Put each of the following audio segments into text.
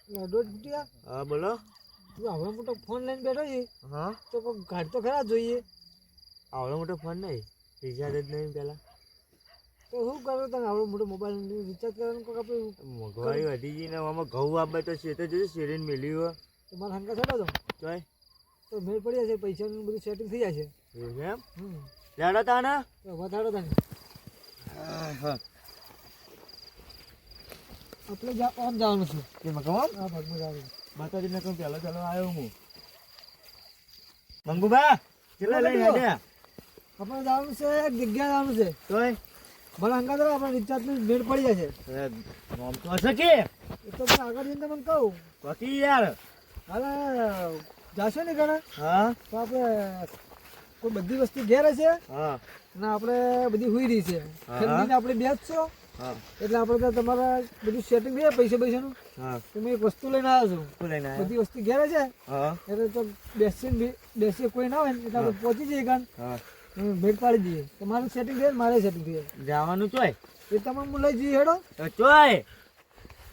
દોઢ ફૂટિયા. હા બોલો. તું આવડો મોટો ફોન લઈને બેઠો છે. હા તો કોઈ ગાડી તો ખરા જોઈએ. આવડો મોટો ફોન નહીં, રિચાર્જ જ નહીં પેલા. તો શું કરો તમે આવડો મોટો મોબાઈલ રિચાર્જ કરવાનું કોઈ આપણે મોંઘવારી વધી ગઈ ને આમાં ઘઉં આપે તો છે તો જોયું શેરીને મેલ્યું હોય તમારા હંકા છોડો તો ચોય તો મેળ પડી જશે, પૈસાનું બધું સેટિંગ થઈ જશે. એવું છે એમ. હમ લેડો તા ને તો વધારો તને આપણે ઓન જવાનું છે. કેમાં કહો આ ભાગમાં જવાનું. માતાજીને કહું પહેલો ચાલો આવ્યો હું મંગુબા કેટલા લઈને આવ્યા? આપણે જવાનું છે, એક જગ્યા જવાનું છે. તોય ભલે હંકા તો આપણે રિચાર્જનું મેળ પડી જશે. નામ તો હશે કે એ તો પણ આગળ જઈને તમને કહું. બાકી યાર હવે જાશો ને ઘણા હા તો આપણે કોઈ બધી વસ્તુ ઘેર હશે હા અને આપણે બધી હુઈ રહી છે. ખરીદીને આપણે બેસશો હા એટલે આપણે તો તમારા બધું સેટિંગ થઈ જાય પૈસાનું. હા તમે એક વસ્તુ લઈને આવ્યો છો, શું લઈને આવ્યા? બધી વસ્તુ ઘેર છે હા એટલે તો બેસી કોઈ ના હોય ને એટલે આપણે પહોંચી જઈએ કાન હા ભેટ પાડી દઈએ. તમારું સેટિંગ થઈ મારે સેટિંગ થઈ જવાનું ચોય એ તમારે હું લઈ જઈએ. હેડો તો ચોય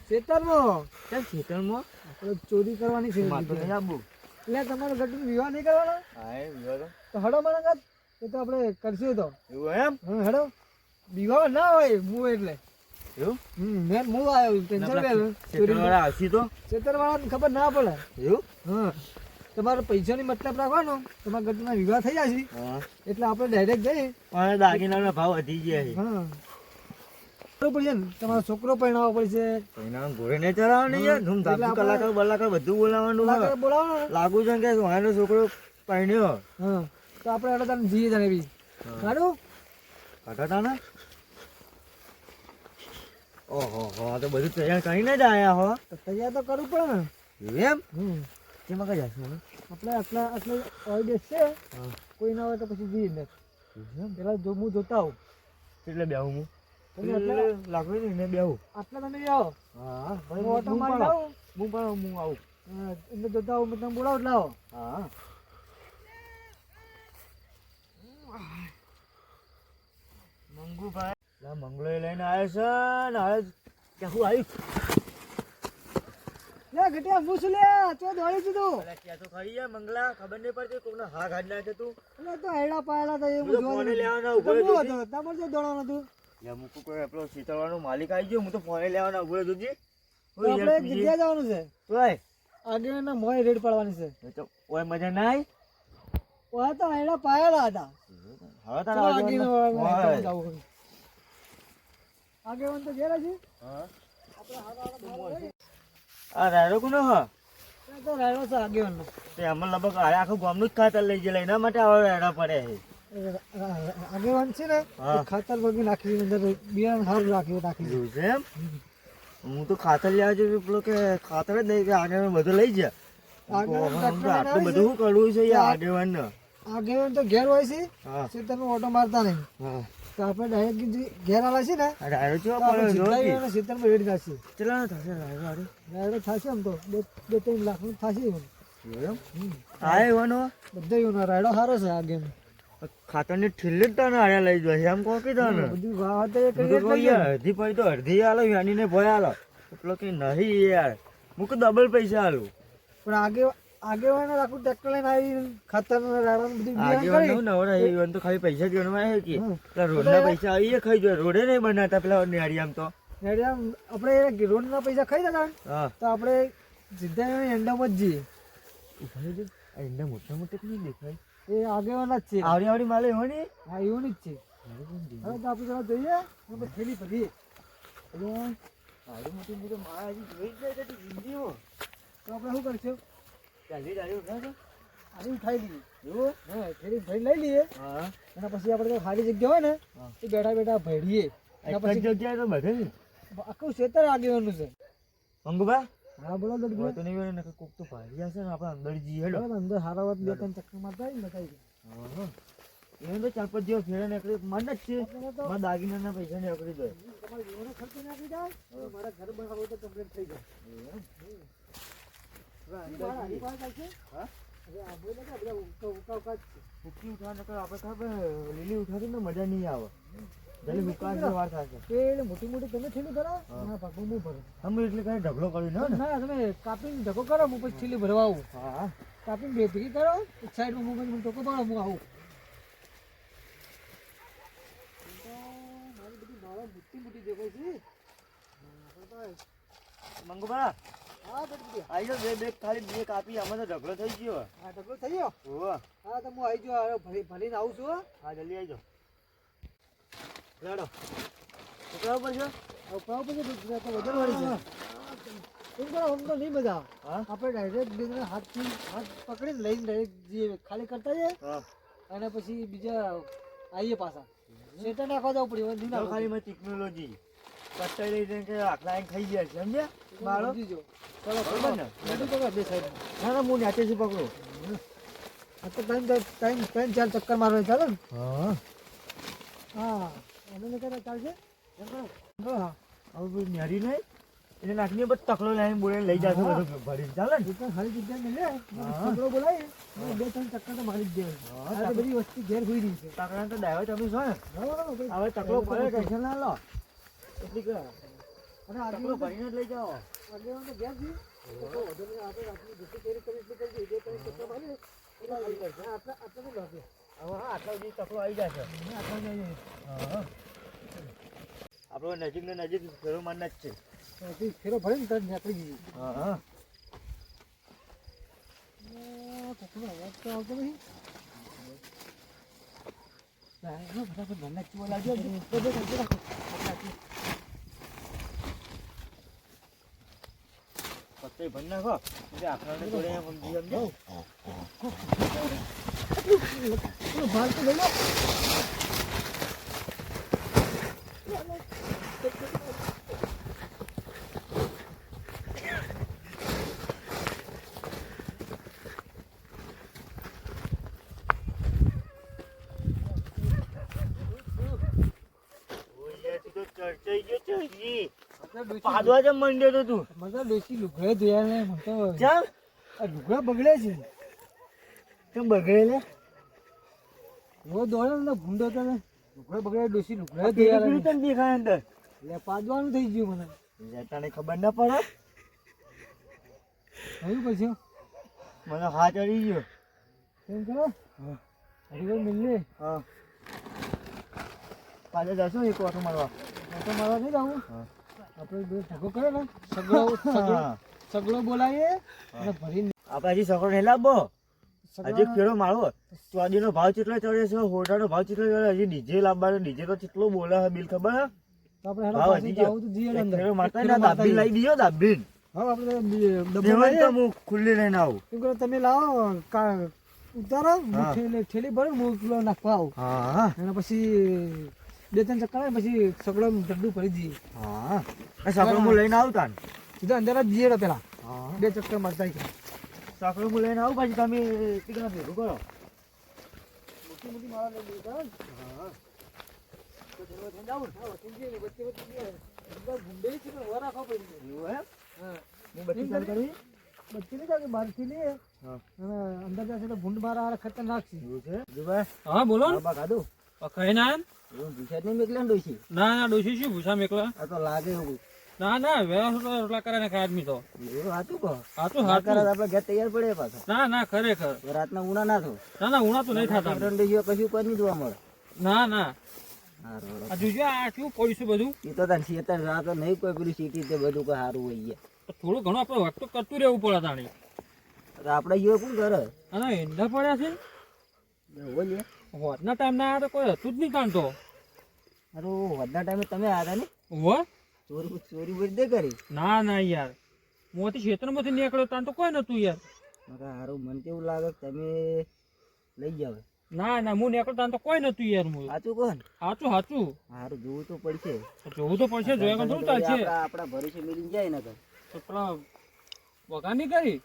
ખેતરમાં કેમ ખેતરમાં આપણે ચોરી કરવાની છે. માથું નહીં આપવું. એટલે તમારો ઘરનો વિવાહ નહીં કરવાનો હા એ વિવાહ તો હેડો મારા ઘર એ તો આપણે કરશું તો. એવું એમ હા હેડો. વિવાહ ના હોય હું એટલે એવું મેં હું આવ્યો ટેન્શન ખેતરવાળા આવશી તો ખેતરવાળાને ખબર ના પડે. એવું હા તમારે પૈસાની મતલબ રાખવાનો, તમારા ઘરના વિવાહ થઈ જશે હા એટલે આપણે ડાયરેક્ટ જઈએ. પણ દાગીનાના ભાવ વધી ગયા છે. હા બરોબર છે ને, તમારો છોકરો પરણાવવો પડશે. એના ઘોડે ને ચલાવવાનું યાર ધૂમ ધામ કલાકાર બલાકાર બધું બોલાવવાનું હોય. બોલાવો ને. લાગુ છે કે સોનાનો છોકરો પરણ્યો હા તો આપણે હેડો તને જઈએ તને બી સારું. કાઢા ને ઓહો હો તો બધું તૈયાર કરીને જ આયા હો. તો તૈયાર તો કરવું પડે ને. એવું એમ હમ કેમાં કઈ જશે હવે? આપણે આટલે ઓય બેસ છે, કોઈ ના હોય તો પછી જઈએ ને. પેલા જો હું જોતા આવું એટલે બેહું હું તમે આટલા લાગુ ને બેહું. આટલા તમે આવો હા હું ઓટો મારી આવું. હું આવું. હા એમને જોતા આવું તમે બોલાવો એટલે આવો. હા મંગુભાઈ લા મંગલો લઈને આવ્યો છે ને હવે ક્યાં આવ્યું લે ઘટિયા હું છું લે તો દોડી દીધું. અરે ક્યાં તો ખરી યાર મંગલા ખબર નહીં પડતી કોકનો હા ગાડ નાખે તું. એટલે તો હેડા પાયેલા હતા એ હું તો ફોને લેવાના ઉભો હું રહ્યો હતો તમારે જો દોડવાનું હતું. યાર મુકુ કોઈ આપણો શીતળવાનો માલિક આવી ગયો હું તો ફોને લેવાના ઉભો રહ્યો જોજી. તો આપણે એક જગ્યાએ જવાનું છે. ઓય આગળ ના મોય રેડ પાડવાની છે. એ તો ઓય મજા ના આવી. ઓય તો હેડા પાયેલા હતા. હવે ચલો તારા આગળ આગેવાન તો ઘેર છે. હા આપણે હારા આ રાયડો કોનો હા તો રાયડો છે આગેવાનનો. તે અમલ લબક આખું ગામનું જ ખાતર લઈ ગયેલા એના માટે હવે રાયડા પડે છે. આગેવાન છે ને હા. એ ખાતર વગર નાખી અંદર બિયારણ સારું નાખી એવું છે એમ હું તો ખાતર લેવા જઉં પેલો કે ખાતર જ નહીં કે આગળ બધું લઈ જાય. આગેવાન આટલું બધું શું કરવું છે યાર આગેવાન ને. આગેવાન તો ઘેર હોય છે હા છે તમે ઓટો મારતા નહીં. હા તો આપણે ડાયરેક્ટ ઘેર આલા છે ને આ રાયડો ચેવો તો આપણે પડ્યો જો સીધા એને ખેતરમાં રેડી નાખીએ. કેટલાનો થશે રાયડો હારું? રાયડો થશે આમ તો 2-3 લાખનું થશે એમ. એવું એમ આ એવાનો બધા એનો રાયડો સારો છે આગેનો. ખાતરની ઠીલ્લી જ તને આયા લઈ જાય એમ કહો કે તને બધી વાવ તો એ હું તો કરીએ જ કહું કરીએ. યાર અડધી પડી તો અડધી આલો યાનીને ભય આલો એટલો કે નહીં યાર હું કે ડબલ પૈસા આલું. પણ આગેવાનો આખું ટ્રેક્ટર લઈને આવી ખાતર રાયડો બધું આગેવાન બિયારણ નું નવરા ઈવન તો ખાલી પૈસા જ ગણવા છે કે હમ. પેલા રોડના પૈસા આવીએ ખાઈ જાય રોડે નહીં બનાવતા પેલા નેડી આમ તો કરી આપણે રોડના પૈસા ખાઈ જતા ને હા તો આપણે સીધા એન્ડમાં જ જઈએ. આ એના મોટા મોટા નહીં દેખાય એ આગેવાના જ છે. આવડી આવડી માલે હોય ને હા એવું જ છે. હવે તો આપણે જરા જોઈએ આપણે થેલી ભરીએ. આવડી મોટી મોટી માળા હજી જોઈ જ જાય છે જિંદગીમાં તો આપણે શું કરશું? ચાલી રહ્યું છે આને ઉઠાઈ લઈએ. એવું હા થેલી ભરી લઈ લઈએ હા અને પછી આપણે તો ખાલી જગ્યા હોય ને હા. એ બેઠા બેઠા ભરીએ. એક જ જગ્યાએ તો બધે ને આખું ખેતર આગેવાનું છે. મંગુભા હા બોલો હવે દોડભાઈ. તો નહીં હોય ને કોક તો ભારી હશે ને આપણે અંદર જઈએ હેડો બરાબર, અંદર હારા વાત 2-3 ચક્કર મારતા આવીને બતાવી દે. એને તો 4-5 જેવો ફેરે નીકળે મન જ છે આપણે તો મારા દાગીનાના પૈસા નીકળી જાય તમારે જીવનો ખર્ચો નાખી જાય તો મારા ઘર બનાવો તો કમ્પ્લીટ થઈ જાય. હવે મારા અંદર જઈએ. હરીફાઈ ચાલશે? હા હવે આપણે બધા બધા ઉકા જ છે. ઉકી ઉઠાને તો આપણે ખબર લીલી ઉઠાડી ને મજા નહીં આવે જલ્દી મુકાશે વાર થશે પેલી મોટી મોટી તમે થેલી ભરો ના પાકું હું ભરું અમે એટલે કઈ ઢગલો કર્યો ને ના તમે કાપીને ઢગો કરો હું પછી થેલી ભરવા આવું હા કાપીને બે ભેગી કરો એક સાઈડમાં હું પછી ઢગો ભરો હું આવું મારી બધી માળા મોટી મોટી દેખાય છે મંગુબા હા બેટી આઈ જાઓ બે ખાલી બે કાપી અમે તો ઢગલો થઈ ગયો હા ઢગલો થઈ ગયો હોવા હા તો હું આવી જાઉં ભરીને આવું છું હો. હા જલ્દી આવી જાઓ લાડો કેટલા ઉપર છે હવે પાવ પછી ગુજરાત વધારે વાળી છે એમ કરો આમ તો નહીં મજા હા આપણે ડાયરેક્ટ બે જણા હાથ પકડીને લઈને ડાયરેક્ટ જે ખાલી કરતા જઈએ હા અને પછી બીજા આવીએ પાછા સેટર નાખવા જવું પડે નહીં જો ખાલી મેં ટેકનોલોજી કટ્ટાઈ લઈ જઈને કે આખલા આઈને ખાઈ ગયા છે સમજ્યા બાળો સમજી જો ચલો બરોબર ને રેડી કરો બે સાઈડ ના ના હું ન્યાચેથી પકડું આ તો ત્રણ ચાર ચક્કર મારવા ચાલે ને હા હા અમે કરે ચાલશે એમ કરો હા હવે કોઈ ન્યારી નહીં એને નાખીને બસ તકલો લઈને બોલે લઈ જશે બધું ભરીને ચાલે ને દુકાન ખાલી જગ્યા મળે હા. છોકરો બોલાય બે ત્રણ ચક્કર તો મારી જ દે હા, આ તો બધી વસ્તુ ઘેર હોઈ રહી છે તકડા તો ડાયવા તમે છો ને બરાબર ને? હવે તકલો ભરે ટેન્શન ના લો એટલી કે અને તકલો ભરીને જ લઈ જાઓ આગેવાન તો ઘેર છે તો વધુ નહીં, આપણે રાતની જેટલી કેરી કરી એટલી કરજો. જે કરી ચક્કર મારીએ એટલા લઈ કરશે. આટલા નહીં લાગે. હવે હા આટલા સુધી તકલો આવી જશે આટલા જ આવીએ. હા આપણો નજીક ને નજીક ફેરો મારના જ છે તો પછી ફેરો ભરે ને તરત નીકળી જઈએ. હા હા કોકનો અવાજ તો આવતો નહીં. ના, એનો ફટાફટ ભરનાર ચૂવો લાગ્યો છે. બે કરજો રાખો. પત્તે ભરી નાખો એટલે આખરાને જોડે એમ સમજી સમજો પેલો ભાગ તો લઈ લો. પાડવા જેમ મંડ્યો તો તું મજા ડોસી લુગડા ધોયા ને મને તો ચાલ આ લુગડા બગડે છે. કેમ બગડે લે એવો દોડે ને ભૂંડો તો ને લુગડા બગડે ડોસી લુગડા પેલી ધોયા પીળી તને દેખાય અંદર એટલે પાડવાનું થઈ ગયું મને તને ખબર ના પડે થયું પછી મને હાથ ચડી ગયો કેમ કરો હરિભાઈ મિલને હા પાછળ જશો એક વાટો મારવા તો મારવા નહીં જવું હા. આપણે બે ઢગો કરે ને સગડો હા. સગડો બોલાવીએ અને ભરીને આપણે હજી સકડો નહીં લાવવો હજી સગડાનો- ફેરો મારવો ચોદીનો ભાવ કેટલો ચડે છે હોટાનો ભાવ કેટલો ચડે હજી ડીજે લાવવાનો ડીજે તો કેટલો બોલે છે બિલ ખબર હે તો આપણે હેડો ભાવ પાછું હજી ગયો જાવું તો જઈએ એક અંદર. ફેરો મારતા એક ને ફેરો મારતા દાબીન લાવી દીધો દાબીન હવે આપણે ડબ્બો દેવાય લાવીએ. તો હું ખુલ્લી લઈને આવું એમ કરો તમે લાવો ઉતારો હું હા. થેલી ભરું હું કિલો નાખવા આવું હા અને પછી બે ત્રણ ચક્કર આવે પછી સગડો ડબ્બું ભરી દઈએ હા સકડો હું લઈને આવું તાન સીધા અંદર જ જઈએ પેલા હા બે ચક્કર મારતા આવીએ. સકડો હું લઈને આવું પછી તમે કેટલા ભેગું કરો મોટી મોટી માળા લઈ લઈએ બરાબર? તો ધીમે ધીમે જાવું ને. હા, વચ્ચે જઈએ ને, વચ્ચે વચ્ચે જઈએ. બધા ભૂંડે છે પણ વાર રાખવા પડી જાય. એવું એમ હા. હું બધી ચાલ કરી બચ્ચી નહીં જાગે, બહારથી લઈએ. હા અને અંદર જશે તો ભૂંડ મારા હારા ખતરનાક છે. એવું છે જુભાઈ હા બોલો ને. બાબા કાઢું કઈ ના એવું ભૂસાદ નહીં મેકલે ડોસી ના ના ડોશી શું ભૂસા મેકલા આ તો લાગે એવું ના ના વ્યવસ્થા રોટલા કરે ને ખાય આદમી તો એવું હાચું કહો હાચું ના કરે હાચું તો આપણે ઘેર તૈયાર પડે પાછા ના ના ખરેખર રાતના ઉના ના થો ના ના ઉણા તો નહીં થતા ડોસીઓ કશું કોઈ નહીં જોવા મળે ના ના હારું આ જોજો આ શું પડ્યું બધું એ તો તને શેતર રાત નહીં કોઈ પેલું સીટી તે બધું કોઈ સારું હોય ગયા તો થોડું ઘણું આપણે વખત કરતું રહેવું પડે તાણી આપણે યો કોણ કરે અને ઈંડા પડ્યા છે બોલીએ હોટના ટાઈમ ના આવ્યા તો કોઈ હતું જ નહીં તાણતો હારું વધના ટાઈમે તમે આવ્યા ને હો ચોરી ચોરી બોરી દે કરી ના ના યાર મોથી ક્ષેત્રમાંથી નીકળ્યો તાણ તો કોઈ નતું યાર મારે હારું મને તો એવું લાગે કે તમે લઈ જાવ ના ના હું નીકળતો તાણ તો કોઈ નતું યાર હું સાચું કહો ને સાચું સાચું હારું જોવું તો પડશે જોવું તો પડશે જોયા વગર થોડું ચાલશે આપણા ભરોસે મિલી જાય ને તો તો પેલા વગા નહીં કરી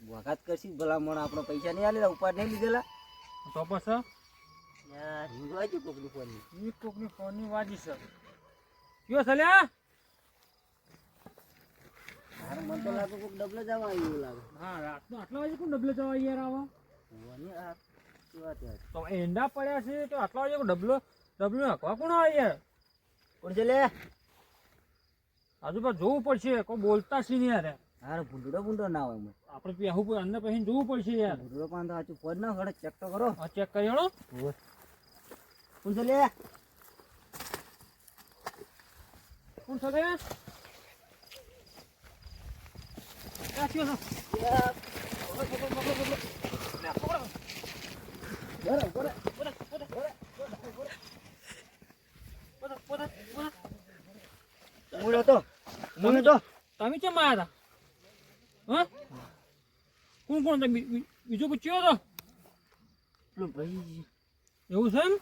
વખત કરશી ભલામણ આપણો પૈસા નહીં આલેલા ઉપાડ નહીં લીધેલા તો પછી યાર હિંગવા છે કોકની ફોનની ઈ કોકની ફોનની વાજી છે કયો સલ્યા હારું મને મને તો લાગે કોક ડબલે જવા આવ્યું એવું લાગે. હા રાતનો આટલા વાગે કોણ ડબલે જવા યાર આવો હોવાની આ શું વાત યાર. તો એંડા પડ્યા છે તો આટલા વાગે ડબલો હકવા કોણ આવે યાર કોણ છે લે? આજુબાજુ જોવું પડશે કોઈ બોલતા છે નહીં યાર હારે ભૂંડો ના હોય મને. આપણે પહેવું પડે અંદર પહેરીને જોવું પડશે યાર ભૂંડો પણ તો આચું ફોન ના ખડે ચેક તો કરો. હા ચેક કરી હેડો કોણ છે લે? કોણ છે રે? કાચ્યો છો મૂળો તો તમે કેમ આવ્યા હતા હા કોણ કોણ હતા? બીજો પૂછ્યો હતો પેલું ભાઈ એવું છે એમ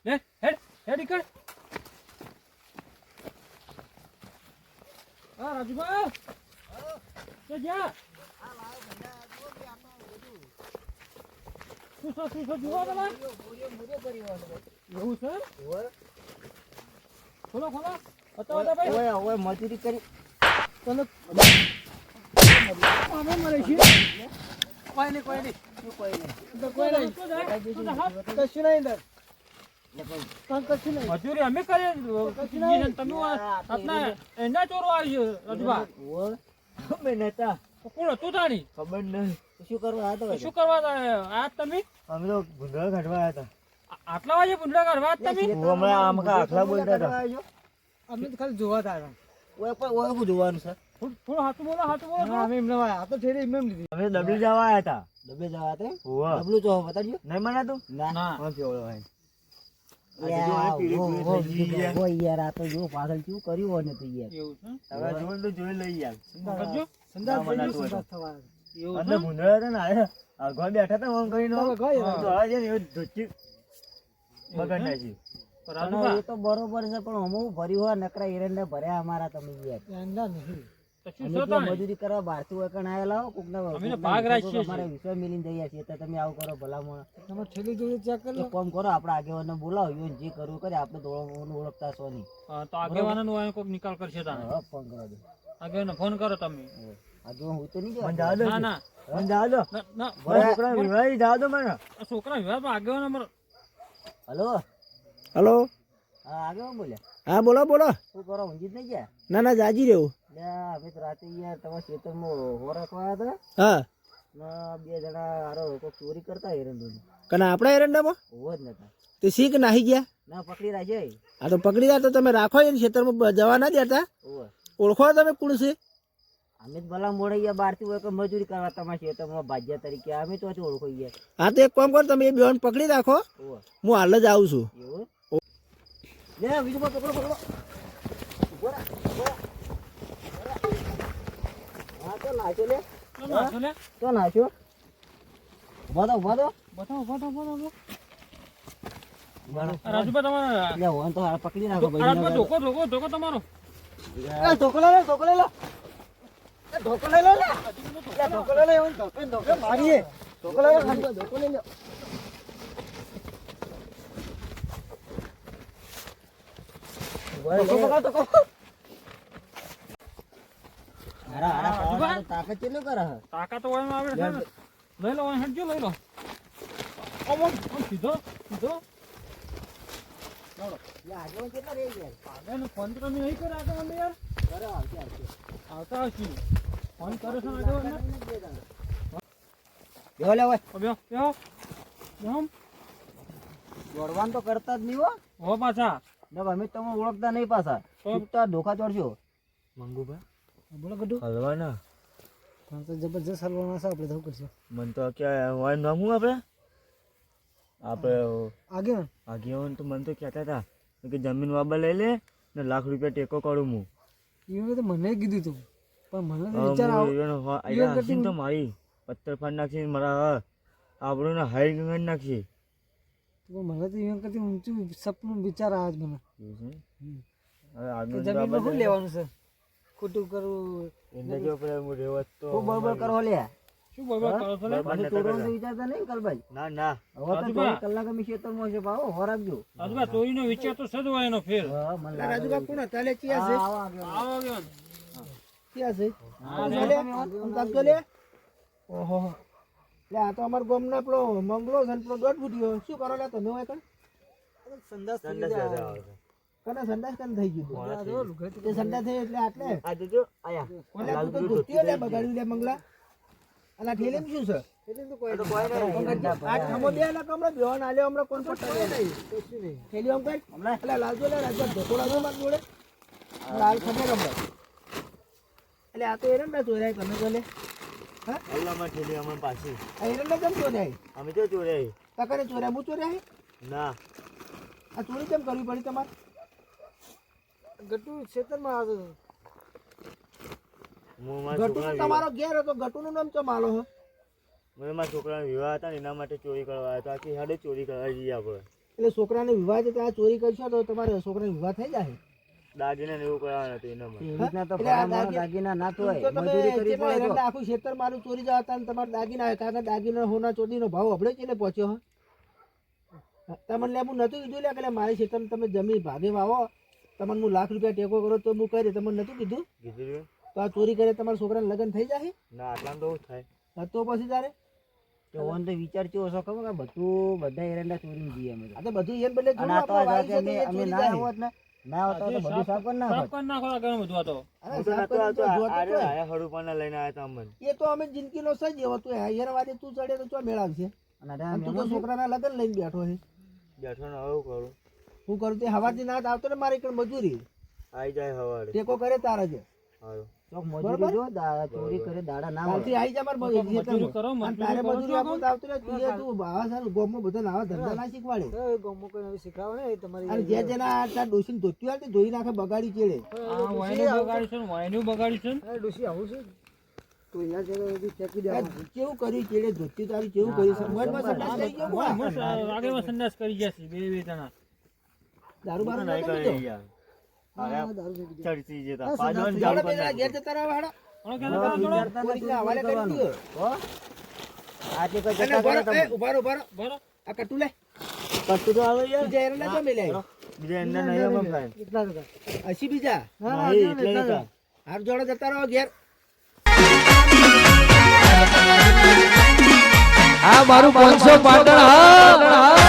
લે હેડ હેડ નીકળ હા રાજુભાઈ તો જા શું જુઓ પેલા એવું છે ખોલો બતાવો ભાઈ ઓય ઓય મજૂરી કરી ચલો અમે મરે છે કોઈ નહીં કોઈ નહીં કશું નહીં મજૂરી અમે કરીએ તમે આપના એંડા ચોરો આવી છે રાજુભા ઓય અમે નતા કોણ હતું તાણી ખબર નહીં શું કરવા હતો? શું કરવા આ તમે અમે તો ભૂંડળ કાઢવા આવ્યા આટલા વાગે ભૂંડડા કરવા તમે હતા હું હમણાં આમ આખલા બોલતા હતા અમે તો ખાલી જોવા હતા ઓય પણ ઓય શું જોવાનું છે? થોડું હાથું બોલો અમે એમને આ તો ઠેરી એમ લીધી અમે ડબલી જવા આવ્યા હતા ડબે જવા તે હોવા ડબલું જો બતાડજો. નહીં મને તું ના હા ફેવડો ભાઈ ઓય યાર આ તો જો પાછળ શું કર્યું હોય ને તો યાર. એવું છે હવે જોઈને તો જોઈ લઈ યાર કરજો સંદાસ થઈ ગયું, સંદાસ એવું અંદર ભૂંડળ હતા ને આયા ઘર બેઠા હતા આમ કરીને તો હવે છે ને એવું ધોચી બગાડ નાખ્યું પણ રાજુભા એ તો બરોબર છે પણ અમુક ભર્યું હોય નકરા એરંડા ભર્યા અમારા તમે યાર. તો શું અમે છો ત્યાં તાણી? મજૂરી કરવા બહારથી હોય કણ આયેલા હો કોકના અમે તો કોકના ભાગ વિશ્વાસ રાખીએ અમારે વિશ્વાસ મિલીને જઈએ છીએ તો તમે આવું કરો ભલામણ. તમે ઠેલી જોઈ ચેક એક કામ કરો આપણે આગેવાનને બોલાવો ઈવન જે કરવું કરે આપણે દોડવાનું ઓળખતા છો નહીં. તો આગેવાનનો હોય કોઈક નિકાલ કરશે તાણે હા ફોન કરો દો. આગેવાનને ફોન કરો તમે આગેવાન હું તો નહીં મને જવા જવા દો ના ના મને જવા દો ના મારા છોકરા વિવાહ જવા દો મને આ છોકરા વિવાહ પણ આગેવાન અમારો હલો હલો હા આગેવાન બોલ્યા. હા બોલો બોલો શું કરો ઊંઘી જ નહીં ગયા? ના ના જાજી રહ્યું લે અમે તો રાતે યાર તમારા ખેતરમાં હો રાખવા હતા હા ને બે જણા હારો કોક ચોરી કરતા એરંડોની. કના આપણા એરંડામાં હોવ જ નતા. તે શીખ નાહી ગયા ના પકડી રાખે. આ તો પકડી રહ્યા તો તમે રાખો એને ખેતરમાં જવા ના દેતા હોવ ઓળખો તમે કોણ છે અમે જ ભલા મોડે ગયા બહારથી હોય કે મજૂરી કરવા તમારા ખેતરમાં ભાજ્યા તરીકે અમે તો ઓળખો ગયા. હા તો એક કામ કરો તમે એ બેન પકડી રાખો હોવ હું હાલ જ આવું છું એવું લે બીજું પકડો પકડો. ઉભો રાખ, ઉભો રાખ. હા તો નાખ્યો લે તો નાખો લે તો નાખ્યો. ઉભા તો ઉભા તો. બતાવો રાજુભા તમારા લે હોન તો હાલ પકડી નાખો રાજુભા ભાઈ. ધોકો તમારો ધોકો લઈ લો ધોકો લઈ લો. એ ધોકો લઈ લો લે. લે ધોકો લઈ લો એવું ધોકો મારીએ. ધોકો લઈ લો ખાલી ધોકો લઈ લો. ધોકો પકડ ધોકો. હારા હારા પાવડા તાકાત કેટલું કરે હે? તાકાત હોય એમાં આવે છે ને. લઈ લો અહીં હટજો લઈ લો આમ સીધો લે આગળ કેટલા રહી ગયા? આગળ ફોન તો તમે નહીં કરે આગળ યાર કરે આવશે આવશે. આવતા હશે ફોન કરે છે આગળ બેહો લે ઓય. બેહો દોડવાનું તો કરતા જ નહીં હો. હો પાછા ને અમે તમને ઓળખતા નહીં પાછા. છૂટતા ધોકા ચોરશો. મંગુભાઈ બોલો ગડુ. હલવાના તો જબરજસ્ત હલવાના છે આપણે ધોક કરશું. મને તો કે હોય નામ હું આપણે આગળ આગેવાન તો મને તો કહેતા હતા કે જમીન વાબા લઈ લે ને લાખ રૂપિયા ટેકો કરું હું એવું તો મને કીધું તું પણ મને તો હવે વિચાર હું આવો એનો આયા હસીને તો મારી પથ્થર ફાડ નાખશે મારા આપણું ને હાઈટ ગંગાઈ નાખશે મને તો એવું કરતી ઊંચું સપનું વિચાર આવે મને. એવું છે હવે આગળ જમીનમાં શું લેવાનું છે? ખોટું કરવું એને જો આપણે હું રેવત તો ખૂબ બળબળ કરો લે. શું બરબાદ કરો છો લે? મને તોડવાનું તો વિચારતા નહીં કલભાઈ. ના ના હવે તો 24 કલાક અમે ખેતરમાં છે ભાવો હો રાખજો. રાજુભા ચોરીનો વિચાર તો સદ હોય એનો ફેર હા મને લાગે. રાજુબા કોણ હતા લે હા, આવો આગળ. આવો આગેવાન ક્યાં છે હા, ચાલે, આમ તાકજો લે. ઓહો લે આ તો અમાર ગામના પેલો મંગલો છે ને પેલો દોઢ ફૂટ્યો શું કરો લે તમે હોય કણ સંદાસ થઈ સંડાસ ગયા. યાદ આવે છે. કને સંડાસ કને થઈ ગયું તું? આ જો લુગડે તે સંડાસ થઈ એટલે આટલે આ જોજો, આયા. કોને તું તો ધોતીઓ લે બગાડ્યું લે મંગલા અલા ઠેલીમ શું છે એટલે તો કોઈ આ ઠમો દે ને કમરે બેહન આલ્યો હમણાં કોણ પટ્ટા દે કશું નહીં. ઠેલી આમ કર એટલે લાલજો લે રાજ્ય ઢોકોડા દો માર જોડે લાલ ખબર હમણાં એટલે આ તો એરંડા ચોર્યા તમે તો લે હા અલ્લામાં ઠેલી અમાર પાછી. આ એરંડા કેમ ચોર્યા અમે તો ચોર્યા. તકને ચોર્યા હું ચોર્યા હે ના, આ ચોરી કેમ કરવી પડી તમારે ગટુ ખેતરમાં આવતો હતો. હું મારા ગટુ છોકરાના તમારો ઘેર હતો ગટુનું નામ ચમ આલો હો મને મારા છોકરાના વિવાહ હતા ને એના માટે ચોરી કરવા આવ્યા હતા. આખી હાડે ચોરી કરવા જઈએ આપણે. એટલે છોકરાને વિવાહ છે ત્યાં ચોરી કરશો તો તમારે છોકરાને વિવાહ થઈ જાય દાગીના ને એવું કરવાનું હતું એના માટે. એટલે આ દાગીના ના તો તમે એરંડા આખું ખેતર મારું ચોરી જતા ને તમારે દાગીના આવે કારણ કે દાગીના હોના ચોરીનો ભાવ હબળે છે એટલે પહોંચ્યો હો તમને લે હું નતું કીધું લે કે લે મારી ખેતરમાં તમે જમીન ભાગે વાવો તમને હું લાખ રૂપિયા ટેકો કરો તો હું કરી તમને નતું કીધું કીધું તો આ ચોરી કરે તમારા છોકરાને લગ્ન થઈ જાય ના, આટલામાં તો એવું થાય. તો પછી તારે તો વિચાર કેવો છો ખબર કે બધું બધા એરંડા ચોરી જઈએ અમે આ તો બધું એમ બદલે અને આ તો આ જાતે અમે ના હોત ને ના હોત તો બધું સાફ કરી નાખોત. સાફ કરી નાખો આ ઘણું બધું આ તો. હું તો નતો આવતો. આયા હરુપાના લઈને આવ્યા હતા અમને. એ તો અમે જિંદગીનો સજ એવો તું હેરવાદી તું ચડે તો ચો મેળવશે અને અરે અને તું તો છોકરાના લગ્ન લઈને બેઠો છે બેઠો ને હવે કરું. હું કરું તે હવાથી ના આવતો ને મારી કણ મજૂરી આવી જાય સવારે. ટેકો કરે તારા છે સારું. ચોક મજૂરી જો ચોરી કરે દાડા ના કાલથી આવી જા માર મજૂરી મજૂરી કરો, અને મજૂરી તારે કરો મજૂરી છો આપો તો આવતો રે તું એ તું બાવા સારું ગોમમાં બધા આવા ધંધા ના શીખવાડે હવે ગામમાં કોઈ નવી શીખવાડે ને એ તમારી અને જે જેના તાર ડોસીને ધોતી હોય તે ધોઈ નાખે બગાડી ચેડે આ વાયનું બગાડ્યું છે ને વાયનું બગાડ્યું છે ને. અરે ડોશી આવું છે તો અહીંયા જગ્યાએ બધી ફેંકી દેવાનું. કેવું કર્યું ચેડે ધોતી તારી કેવું કર્યું સમાજમાં સંડાસ થઈ ગયો કોણ? મસ્ત આગળમાં સંડાસ કરી ગયા છે બે જણા. દારૂ બારૂ નહીં નતો કરે પીધો? યાર. હા, દારૂ ફેંકી દે. ચડતી જતા. હા, પાછળ સંડાસ જાવું જોડે પણ પેલા ઘેર નાખ્યું. જતા રહો હાડા. કોણ કહેતા હતા જોડો? પોલીસના હવાલે કરી દીધો. આજે કોઈ અને જતા ઉભા કરો રહો, એ ઉભા રહો, ઉભા રહો. બરો આ કટ્ટુ લે કશું તો આવે યાર. બીજા એરંડા તો મેલે બીજા એમના નહીં આમ થાય. કેટલા હતા? 80 બીજા નહીં, એટલે હતા. હાર જોડે જતા રહો ઘેર આ મારું 500 પાટણ હા